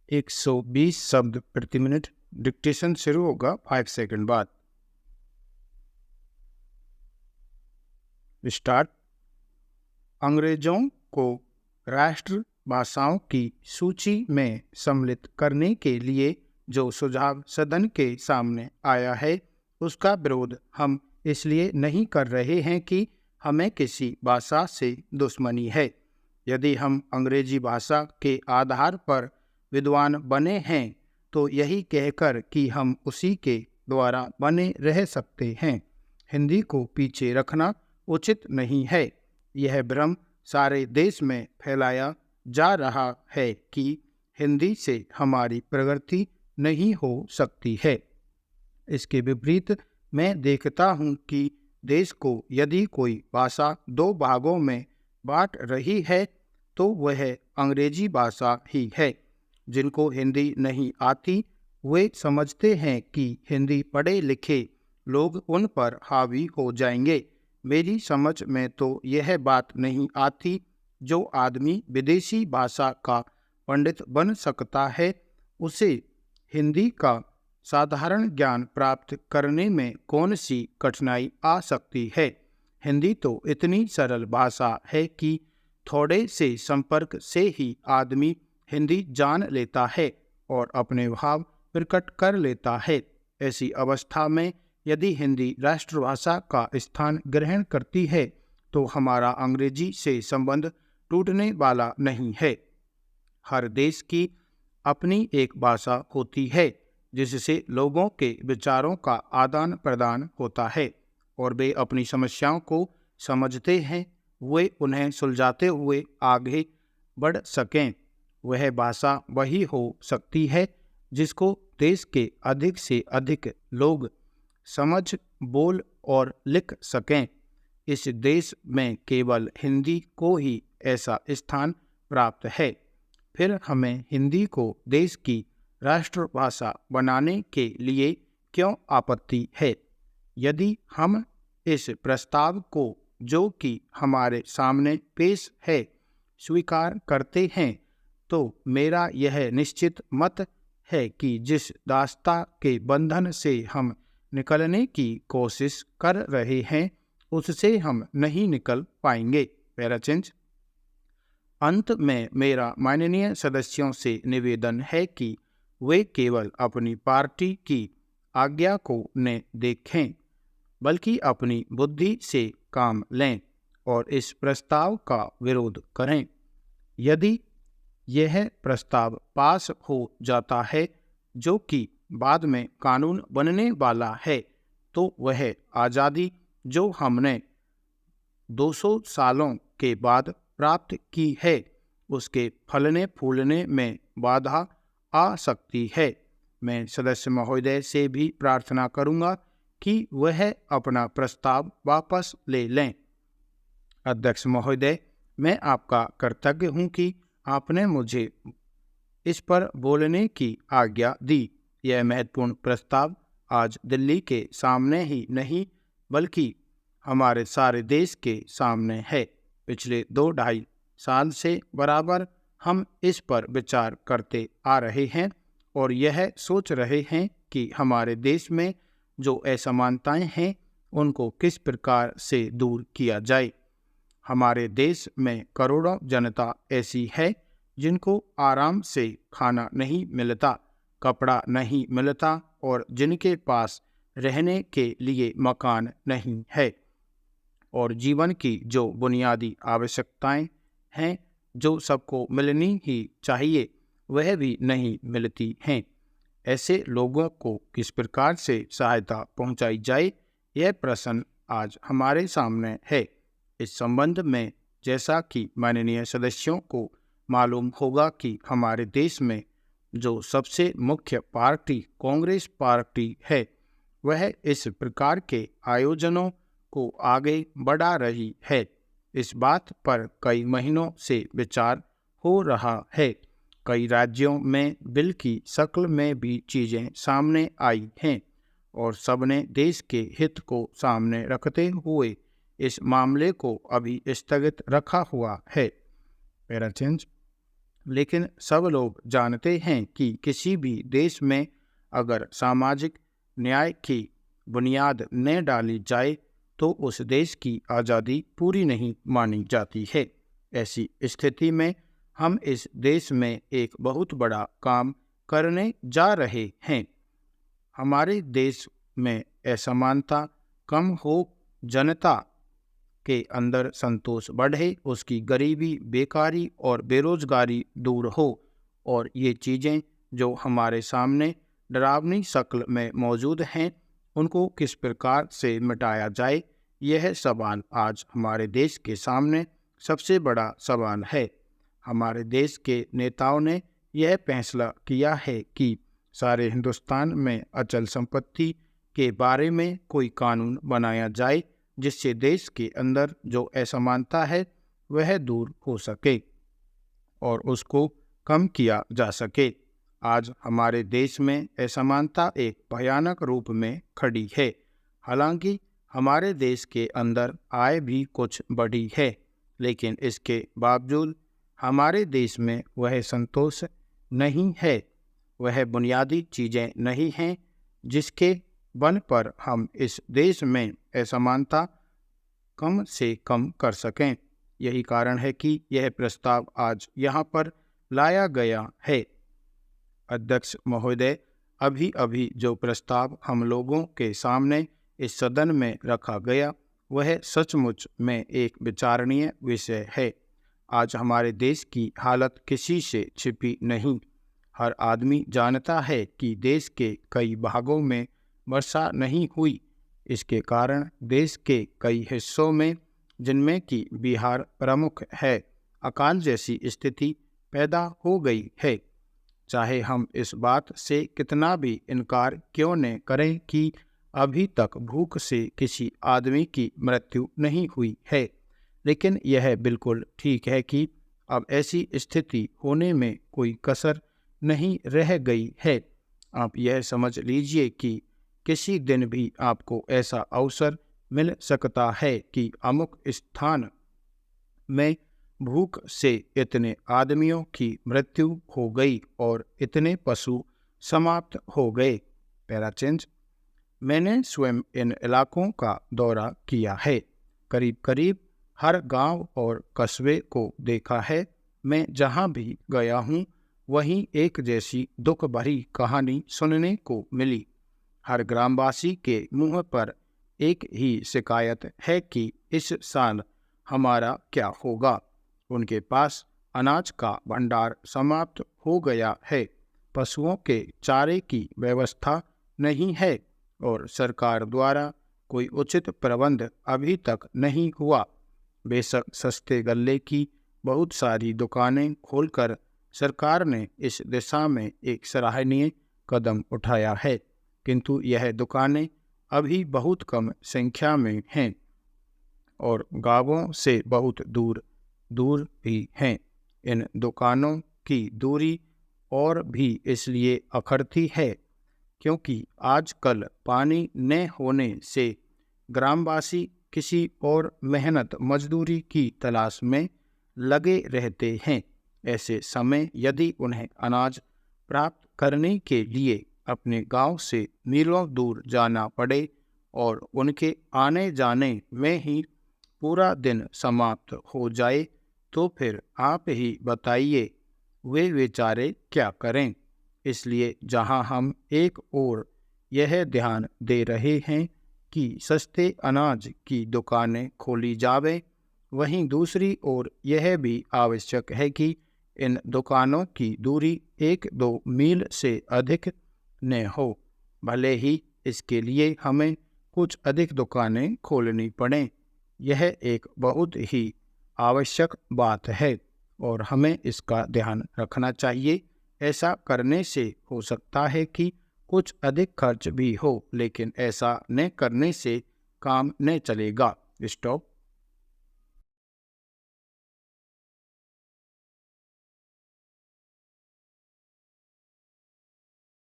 120 शब्द प्रति minute. Dictation शुरू होगा 5 सेकंड बाद। स्टार्ट। अंग्रेजों को राष्ट्र भाषाओं की सूची में सम्मिलित करने के लिए जो सुझाव सदन के सामने आया है, उसका विरोध हम इसलिए नहीं कर रहे हैं कि हमें किसी भाषा से दुश्मनी है। यदि हम अंग्रेजी भाषा के आधार पर विद्वान बने हैं तो यही कहकर कि हम उसी के द्वारा बने रह सकते हैं। हिंदी को पीछे रखना उचित नहीं है। यह भ्रम सारे देश में फैलाया जा रहा है कि हिंदी से हमारी प्रगति नहीं हो सकती है। इसके विपरीत मैं देखता हूँ कि देश को यदि कोई भाषा 2 भागों में बांट रही है तो वह अंग्रेजी भाषा ही है। जिनको हिंदी नहीं आती वे समझते हैं कि हिंदी पढ़े लिखे लोग उन पर हावी हो जाएंगे। मेरी समझ में तो यह बात नहीं आती। जो आदमी विदेशी भाषा का पंडित बन सकता है, उसे हिंदी का साधारण ज्ञान प्राप्त करने में कौन सी कठिनाई आ सकती है। हिंदी तो इतनी सरल भाषा है कि थोड़े से संपर्क से ही आदमी हिंदी जान लेता है और अपने भाव प्रकट कर लेता है। ऐसी अवस्था में यदि हिंदी राष्ट्रभाषा का स्थान ग्रहण करती है तो हमारा अंग्रेजी से संबंध टूटने वाला नहीं है। हर देश की अपनी एक भाषा होती है जिससे लोगों के विचारों का आदान प्रदान होता है और वे अपनी समस्याओं को समझते हैं, वे उन्हें सुलझाते हुए आगे बढ़ सकें। वह भाषा वही हो सकती है जिसको देश के अधिक से अधिक लोग समझ, बोल और लिख सकें। इस देश में केवल हिंदी को ही ऐसा स्थान प्राप्त है। फिर हमें हिंदी को देश की राष्ट्रभाषा बनाने के लिए क्यों आपत्ति है? यदि हम इस प्रस्ताव को, जो कि हमारे सामने पेश है, स्वीकार करते हैं तो मेरा यह निश्चित मत है कि जिस दास्ता के बंधन से हम निकलने की कोशिश कर रहे हैं उससे हम नहीं निकल पाएंगे। पैराचेंज। अंत में मेरा माननीय सदस्यों से निवेदन है कि वे केवल अपनी पार्टी की आज्ञा को न देखें बल्कि अपनी बुद्धि से काम लें और इस प्रस्ताव का विरोध करें। यदि यह प्रस्ताव पास हो जाता है, जो कि बाद में कानून बनने वाला है, तो वह आज़ादी जो हमने 200 सालों के बाद प्राप्त की है, उसके फलने फूलने में बाधा आ सकती है। मैं सदस्य महोदय से भी प्रार्थना करूंगा कि वह अपना प्रस्ताव वापस ले लें। अध्यक्ष महोदय, मैं आपका कृतज्ञ हूं कि आपने मुझे इस पर बोलने की आज्ञा दी। यह महत्वपूर्ण प्रस्ताव आज दिल्ली के सामने ही नहीं बल्कि हमारे सारे देश के सामने है। पिछले 2-2.5 साल से बराबर हम इस पर विचार करते आ रहे हैं और यह सोच रहे हैं कि हमारे देश में जो असमानताएं हैं उनको किस प्रकार से दूर किया जाए। हमारे देश में करोड़ों जनता ऐसी है जिनको आराम से खाना नहीं मिलता, कपड़ा नहीं मिलता और जिनके पास रहने के लिए मकान नहीं है और जीवन की जो बुनियादी आवश्यकताएं हैं जो सबको मिलनी ही चाहिए वह भी नहीं मिलती हैं। ऐसे लोगों को किस प्रकार से सहायता पहुंचाई जाए, यह प्रश्न आज हमारे सामने है। इस संबंध में जैसा कि माननीय सदस्यों को मालूम होगा कि हमारे देश में जो सबसे मुख्य पार्टी कांग्रेस पार्टी है, वह इस प्रकार के आयोजनों को आगे बढ़ा रही है। इस बात पर कई महीनों से विचार हो रहा है। कई राज्यों में बिल की शक्ल में भी चीज़ें सामने आई हैं और सबने देश के हित को सामने रखते हुए इस मामले को अभी स्थगित रखा हुआ है। पैराचेंज। लेकिन सब लोग जानते हैं कि किसी भी देश में अगर सामाजिक न्याय की बुनियाद न डाली जाए तो उस देश की आज़ादी पूरी नहीं मानी जाती है। ऐसी स्थिति में हम इस देश में एक बहुत बड़ा काम करने जा रहे हैं। हमारे देश में असमानता कम हो, जनता के अंदर संतोष बढ़े, उसकी गरीबी, बेकारी और बेरोजगारी दूर हो, और ये चीज़ें जो हमारे सामने डरावनी शक्ल में मौजूद हैं उनको किस प्रकार से मिटाया जाए, यह सवाल आज हमारे देश के सामने सबसे बड़ा सवाल है। हमारे देश के नेताओं ने यह फैसला किया है कि सारे हिंदुस्तान में अचल संपत्ति के बारे में कोई कानून बनाया जाए जिससे देश के अंदर जो असमानता है वह दूर हो सके और उसको कम किया जा सके। आज हमारे देश में असमानता एक भयानक रूप में खड़ी है। हालांकि हमारे देश के अंदर आय भी कुछ बढ़ी है, लेकिन इसके बावजूद हमारे देश में वह संतोष नहीं है, वह बुनियादी चीज़ें नहीं हैं जिसके बल पर हम इस देश में असमानता कम से कम कर सकें। यही कारण है कि यह प्रस्ताव आज यहाँ पर लाया गया है। अध्यक्ष महोदय, अभी अभी जो प्रस्ताव हम लोगों के सामने इस सदन में रखा गया वह सचमुच में एक विचारणीय विषय है। आज हमारे देश की हालत किसी से छिपी नहीं। हर आदमी जानता है कि देश के कई भागों में वर्षा नहीं हुई। इसके कारण देश के कई हिस्सों में, जिनमें कि बिहार प्रमुख है, अकाल जैसी स्थिति पैदा हो गई है। चाहे हम इस बात से कितना भी इनकार क्यों न करें कि अभी तक भूख से किसी आदमी की मृत्यु नहीं हुई है, लेकिन यह बिल्कुल ठीक है कि अब ऐसी स्थिति होने में कोई कसर नहीं रह गई है। आप यह समझ लीजिए कि किसी दिन भी आपको ऐसा अवसर मिल सकता है कि अमुक स्थान में भूख से इतने आदमियों की मृत्यु हो गई और इतने पशु समाप्त हो गए। पैराचेंज। मैंने स्वयं इन इलाकों का दौरा किया है। करीब करीब हर गांव और कस्बे को देखा है। मैं जहां भी गया हूं वहीं एक जैसी दुख भरी कहानी सुनने को मिली। हर ग्रामवासी के मुंह पर एक ही शिकायत है कि इस साल हमारा क्या होगा। उनके पास अनाज का भंडार समाप्त हो गया है, पशुओं के चारे की व्यवस्था नहीं है और सरकार द्वारा कोई उचित प्रबंध अभी तक नहीं हुआ। बेशक सस्ते गल्ले की बहुत सारी दुकानें खोलकर सरकार ने इस दिशा में एक सराहनीय कदम उठाया है, किंतु यह दुकानें अभी बहुत कम संख्या में हैं और गांवों से बहुत दूर दूर भी हैं। इन दुकानों की दूरी और भी इसलिए अखरती है क्योंकि आजकल पानी न होने से ग्रामवासी किसी और मेहनत मजदूरी की तलाश में लगे रहते हैं। ऐसे समय यदि उन्हें अनाज प्राप्त करने के लिए अपने गांव से मीलों दूर जाना पड़े और उनके आने जाने में ही पूरा दिन समाप्त हो जाए, तो फिर आप ही बताइए वे बेचारे क्या करें। इसलिए जहां हम एक ओर यह ध्यान दे रहे हैं कि सस्ते अनाज की दुकानें खोली जावें, वहीं दूसरी ओर यह भी आवश्यक है कि इन दुकानों की दूरी 1-2 मील से अधिक न हो, भले ही इसके लिए हमें कुछ अधिक दुकानें खोलनी पड़ें। यह एक बहुत ही आवश्यक बात है और हमें इसका ध्यान रखना चाहिए। ऐसा करने से हो सकता है कि कुछ अधिक खर्च भी हो, लेकिन ऐसा न करने से काम न चलेगा। स्टॉप।